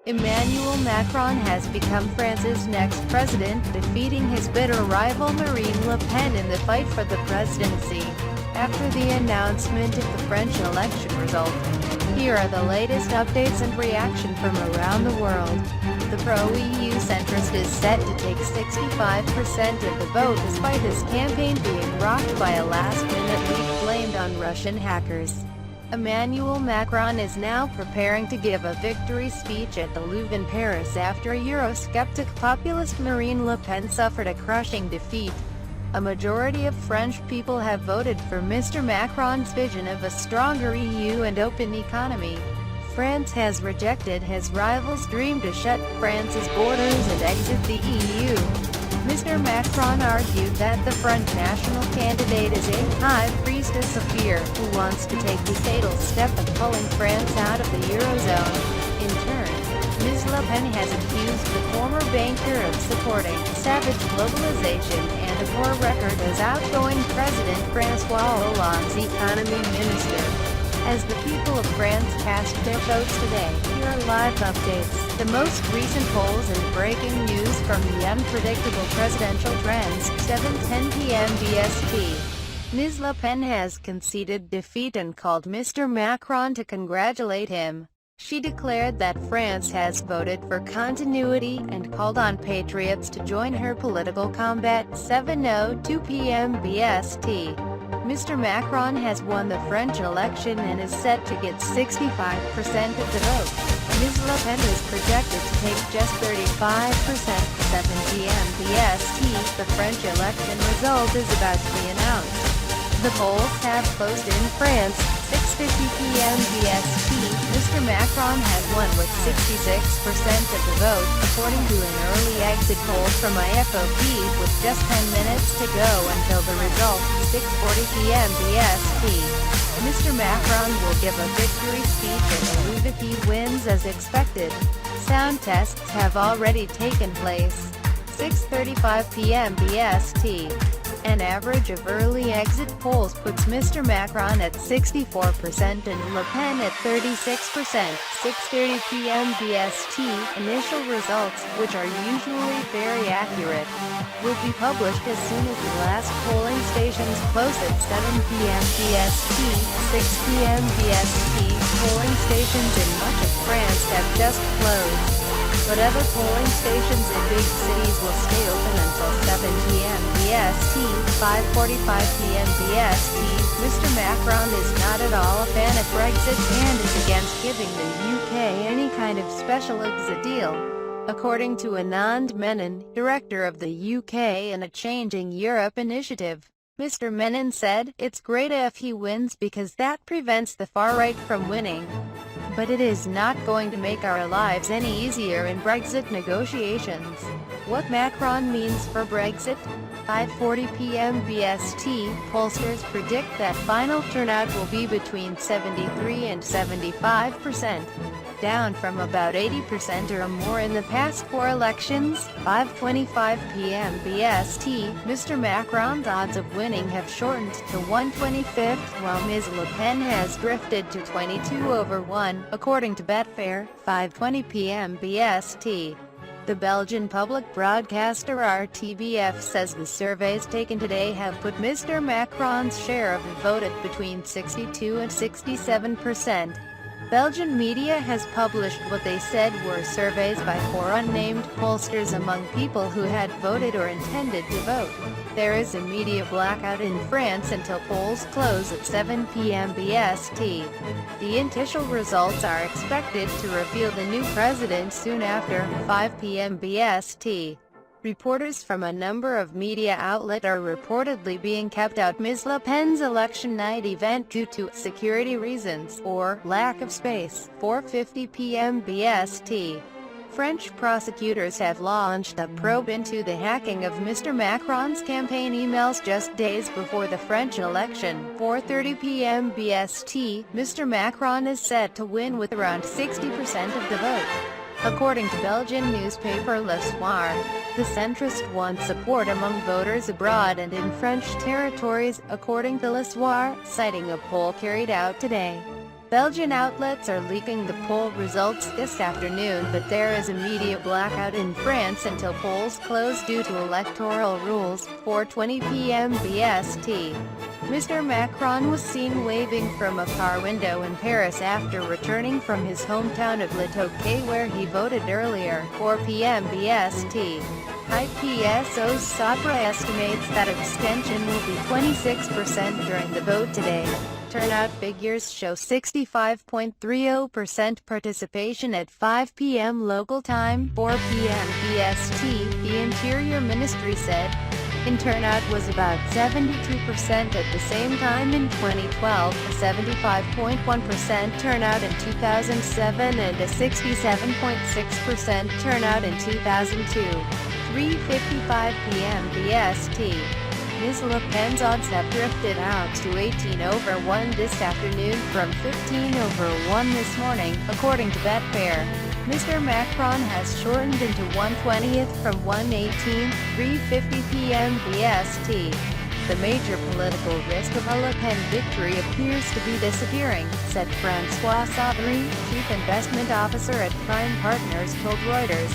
Emmanuel Macron has become France's next president, defeating his bitter rival Marine Le Pen in the fight for the presidency. After the announcement of the French election result, here are the latest updates and reaction from around the world. The pro-EU centrist is set to take 65% of the vote despite his campaign being rocked by a last-minute leak blamed on Russian hackers. Emmanuel Macron is now preparing to give a victory speech at the Louvre in Paris after Eurosceptic populist Marine Le Pen suffered a crushing defeat. A majority of French people have voted for Mr. Macron's vision of a stronger EU and open economy. France has rejected his rival's dream to shut France's borders and exit the EU. Mr. Macron argued that the French national candidate is a high priestess of fear, who wants to take the fatal step of pulling France out of the Eurozone. In turn, Ms. Le Pen has accused the former banker of supporting savage globalization and a poor record as outgoing President François Hollande's economy minister. As the people of France cast their votes today, here are live updates, the most recent polls and breaking news from the unpredictable presidential trends, 7:10 p.m. BST. Ms. Le Pen has conceded defeat and called Mr. Macron to congratulate him. She declared that France has voted for continuity and called on patriots to join her political combat, 7:02 p.m. BST. Mr. Macron has won the French election and is set to get 65% of the vote. Ms. Le Pen is projected to take just 35%, 7 p.m. BST. The French election result is about to be announced. The polls have closed in France, 6:50 p.m. BST. Mr. Macron has won with 66% of the vote, according to an early exit poll from IFOP, with just 10 minutes to go until the result, 6:40 p.m. BST. Mr. Macron will give a victory speech at the Louvre if he wins as expected. Sound tests have already taken place. 6:35 p.m. BST. An average of early exit polls puts Mr. Macron at 64% and Le Pen at 36%. 6:30 p.m. BST. Initial results, which are usually very accurate, will be published as soon as the last polling stations close at 7 p.m. BST. 6 p.m. BST. Polling stations in much of France have just closed, but other polling stations in big cities will stay open until 7 p.m. BST. 5:45 p.m. BST. Mr. Macron is not at all a fan of Brexit and is against giving the UK any kind of special exit deal. According to Anand Menon, director of the UK and a Changing Europe initiative, Mr. Menon said, "It's great if he wins because that prevents the far right from winning. But it is not going to make our lives any easier in Brexit negotiations." What Macron means for Brexit? 5:40 p.m. BST. Pollsters predict that final turnout will be between 73 and 75%, down from about 80% or more in the past 4 elections. 5:25 p.m. BST. Mr. Macron's odds of winning have shortened to 1/25, while Ms. Le Pen has drifted to 22/1, according to Betfair. 5:20 p.m. BST. The Belgian public broadcaster RTBF says the surveys taken today have put Mr. Macron's share of the vote at between 62 and 67%. Belgian media has published what they said were surveys by 4 unnamed pollsters among people who had voted or intended to vote. There is a media blackout in France until polls close at 7 p.m. BST. The initial results are expected to reveal the new president soon after, 5 p.m. BST. Reporters from a number of media outlets are reportedly being kept out Ms. Le Pen's election night event due to security reasons or lack of space. 4:50 p.m. BST. French prosecutors have launched a probe into the hacking of Mr. Macron's campaign emails just days before the French election. 4:30 p.m. BST. Mr. Macron is set to win with around 60% of the vote. According to Belgian newspaper Le Soir, the centrist won support among voters abroad and in French territories, according to Le Soir, citing a poll carried out today. Belgian outlets are leaking the poll results this afternoon, but there is a media blackout in France until polls close due to electoral rules. 4:20 p.m. BST. Mr. Macron was seen waving from a car window in Paris after returning from his hometown of Le Touquet, where he voted earlier. 4 p.m. BST. IPSO's Sabra estimates that abstention will be 26% during the vote today. Turnout figures show 65.30% participation at 5 p.m. local time. 4 p.m. BST, the Interior Ministry said. Turnout was about 72% at the same time in 2012, a 75.1% turnout in 2007 and a 67.6% turnout in 2002. 3:55 p.m. BST. Ms. Le Pen's odds have drifted out to 18/1 this afternoon from 15/1 this morning, according to Betfair. Mr. Macron has shortened into 1/20th from 1/18, 3:50 p.m. BST. The major political risk of a Le Pen victory appears to be disappearing, said François Sauvary, chief investment officer at Prime Partners, told Reuters.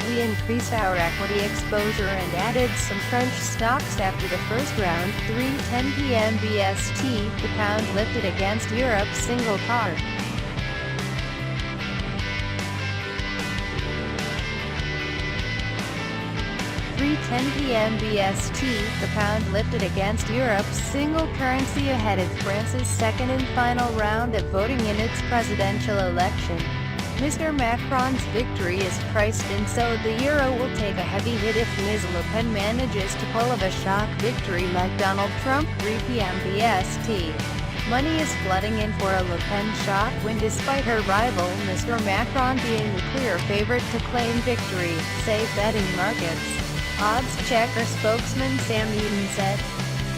We increased our equity exposure and added some French stocks after the first round. 3:10 p.m. BST, the pound lifted against Europe's single car. 3:10 p.m. BST, the pound lifted against Europe's single currency ahead of France's second and final round of voting in its presidential election. Mr. Macron's victory is priced in, so the euro will take a heavy hit if Ms. Le Pen manages to pull off a shock victory like Donald Trump. 3 p.m. BST. Money is flooding in for a Le Pen shock win despite her rival, Mr. Macron, being the clear favorite to claim victory, say betting markets. Odds checker spokesman Sam Eaton said.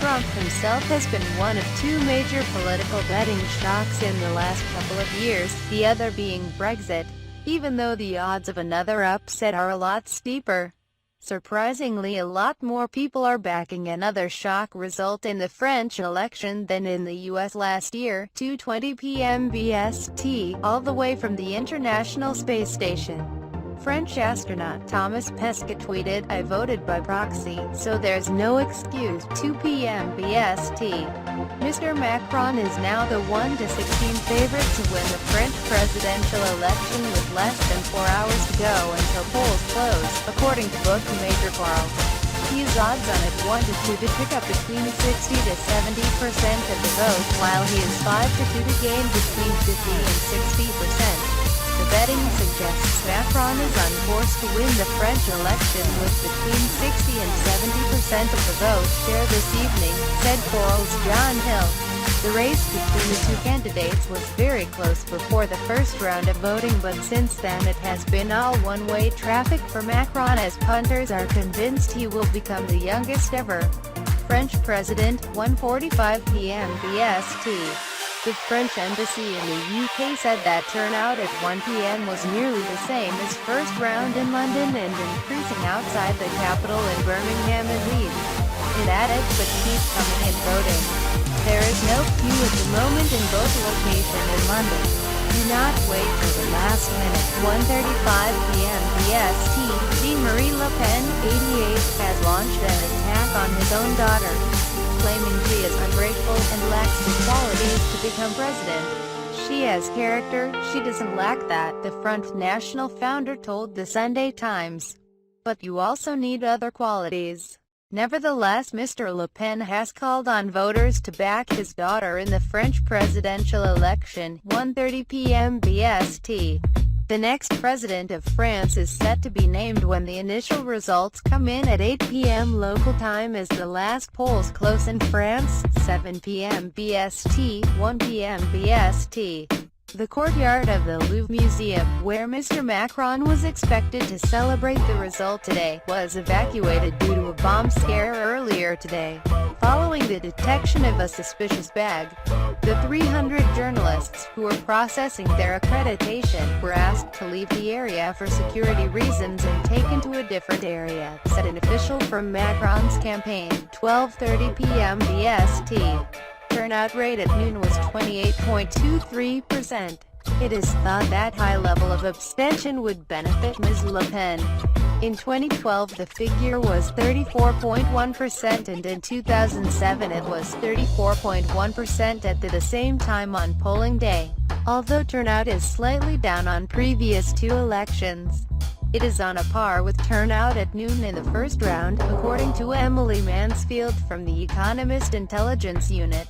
Trump himself has been one of two major political betting shocks in the last couple of years, the other being Brexit, even though the odds of another upset are a lot steeper. Surprisingly, a lot more people are backing another shock result in the French election than in the US last year. 2:20 p.m. BST, all the way from the International Space Station. French astronaut Thomas Pesquet tweeted, "I voted by proxy, so there's no excuse." 2 p.m. BST. Mr. Macron is now the 1-16 favorite to win the French presidential election with less than 4 hours to go until polls close, according to bookmaker Carl. He is odds on at 1-2 to pick up between 60 to 70% of the vote, while he is 5-2 to gain between 50 and 60%. The betting suggests Macron is on course to win the French election with between 60 and 70% of the vote share this evening, said Coral's John Hill. The race between the two candidates was very close before the first round of voting, but since then it has been all one-way traffic for Macron, as punters are convinced he will become the youngest ever French president. 1:45 p.m. BST. The French embassy in the UK said that turnout at 1 p.m. was nearly the same as first round in London and increasing outside the capital in Birmingham and Leeds. It added, "But keep coming and voting. There is no queue at the moment in both locations in London. Do not wait for the last minute." 1:35 p.m. BST. Jean-Marie Le Pen, 88, has launched an attack on his own daughter, claiming she is ungrateful and lacks the qualities to become president. "She has character, she doesn't lack that," the Front National founder told the Sunday Times. "But you also need other qualities." Nevertheless, Mr. Le Pen has called on voters to back his daughter in the French presidential election. 1:30 p.m. BST. The next president of France is set to be named when the initial results come in at 8 p.m. local time as the last polls close in France. 7 p.m. BST, 1 p.m. BST. The courtyard of the Louvre Museum, where Mr. Macron was expected to celebrate the result today, was evacuated due to a bomb scare earlier today, following the detection of a suspicious bag. The 300 journalists who were processing their accreditation were asked to leave the area for security reasons and taken to a different area, said an official from Macron's campaign. 12:30 p.m. BST. Turnout rate at noon was 28.23%. It is thought that high level of abstention would benefit Ms. Le Pen. In 2012 the figure was 34.1% and in 2007 it was 34.1% at the same time on polling day. Although turnout is slightly down on previous two elections, it is on a par with turnout at noon in the first round, according to Emily Mansfield from the Economist Intelligence Unit.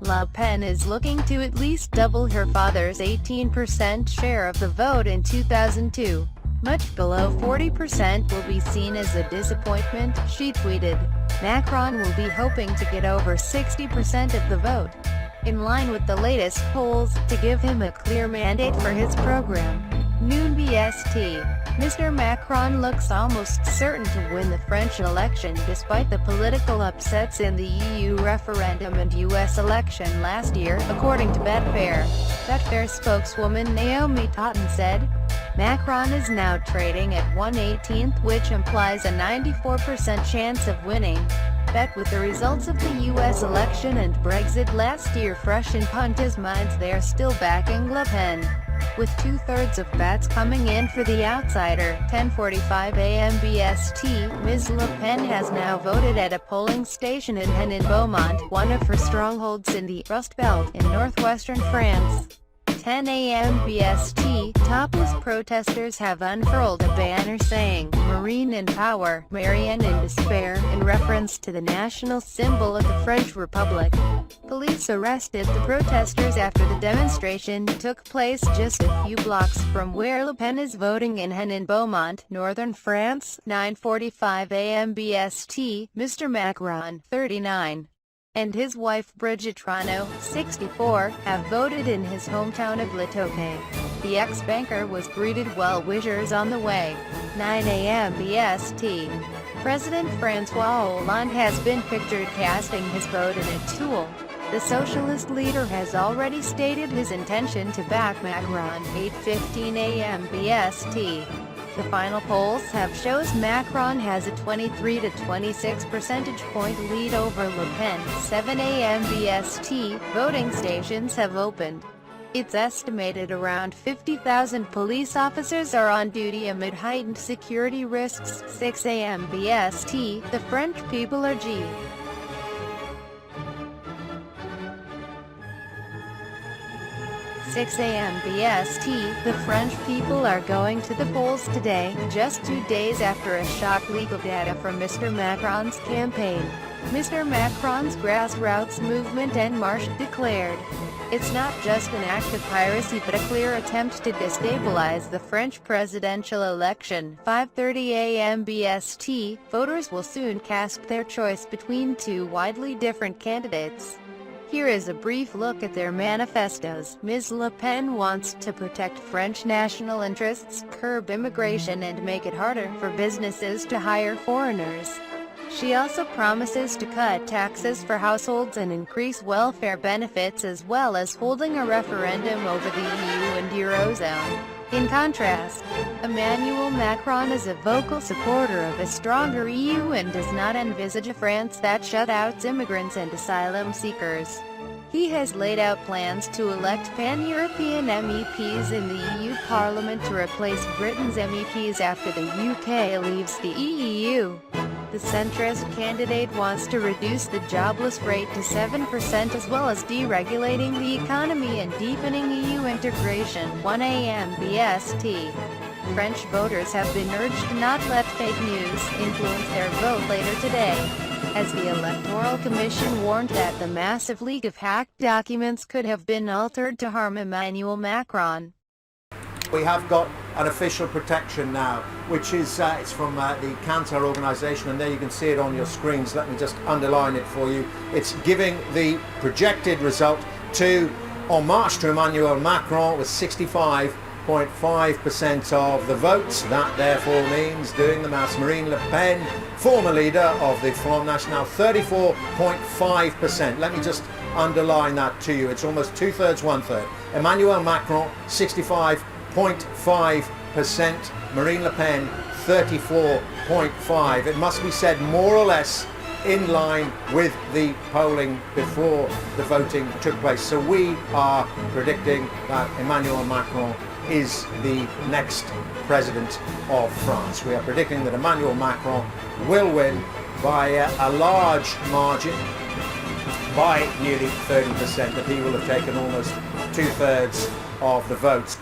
Le Pen is looking to at least double her father's 18% share of the vote in 2002. Much below 40% will be seen as a disappointment, she tweeted. Macron will be hoping to get over 60% of the vote, in line with the latest polls, to give him a clear mandate for his program. Noon BST. Mr. Macron looks almost certain to win the French election despite the political upsets in the EU referendum and US election last year, according to Betfair. Betfair spokeswoman Naomi Totten said, Macron is now trading at 1/18th, which implies a 94% chance of winning. Bet with the results of the US election and Brexit last year fresh in punters' minds, they are still backing Le Pen, with 2/3 of bets coming in for the outsider. 10:45 a.m. BST. Ms. Le Pen has now voted at a polling station in Beaumont, one of her strongholds in the Rust Belt in northwestern France. 10 a.m. BST. Topless protesters have unfurled a banner saying, Marine in power, Marianne in despair, in reference to the national symbol of the French Republic. Police arrested the protesters after the demonstration took place just a few blocks from where Le Pen is voting in Beaumont, northern France. 9:45 a.m. BST. Mr. Macron, 39, and his wife Brigitte Trano, 64, have voted in his hometown of Le Touquet. The ex-banker was greeted well-wishers on the way. 9 a.m. BST. President François Hollande has been pictured casting his vote in a Toul. The socialist leader has already stated his intention to back Macron. 8:15 a.m. BST. The final polls have shows Macron has a 23 to 26 percentage point lead over Le Pen. 7 a.m. BST. Voting stations have opened. It's estimated around 50,000 police officers are on duty amid heightened security risks. 6 a.m. BST. The French people are G. 6 a.m. BST. The French people are going to the polls today, just 2 days after a shock leak of data from Mr. Macron's campaign. Mr. Macron's grassroots movement En Marche declared, it's not just an act of piracy but a clear attempt to destabilize the French presidential election. 5:30 a.m. BST. Voters will soon cast their choice between two widely different candidates. Here is a brief look at their manifestos. Ms. Le Pen wants to protect French national interests, curb immigration and make it harder for businesses to hire foreigners. She also promises to cut taxes for households and increase welfare benefits, as well as holding a referendum over the EU and Eurozone. In contrast, Emmanuel Macron is a vocal supporter of a stronger EU and does not envisage a France that shuts out immigrants and asylum seekers. He has laid out plans to elect pan-European MEPs in the EU Parliament to replace Britain's MEPs after the UK leaves the EU. The centrist candidate wants to reduce the jobless rate to 7% as well as deregulating the economy and deepening EU integration. 1 a.m. BST. French voters have been urged to not let fake news influence their vote later today, as the Electoral Commission warned that the massive leak of hacked documents could have been altered to harm Emmanuel Macron. We have got an official protection now, which is it's from the Cantor organisation, and there you can see it on your screens. Let me just underline it for you. It's giving the projected result to En Marche to Emmanuel Macron with 65.5% of the votes. That therefore means, doing the maths, Marine Le Pen, former leader of the Front National, 34.5%. Let me just underline that to you. It's almost 2/3, 1/3. Emmanuel Macron, 65.5%. Marine Le Pen, 34.5%. It must be said more or less in line with the polling before the voting took place. So we are predicting that Emmanuel Macron is the next president of France. We are predicting that Emmanuel Macron will win by a large margin, by nearly 30%, that he will have taken almost 2/3 of the votes.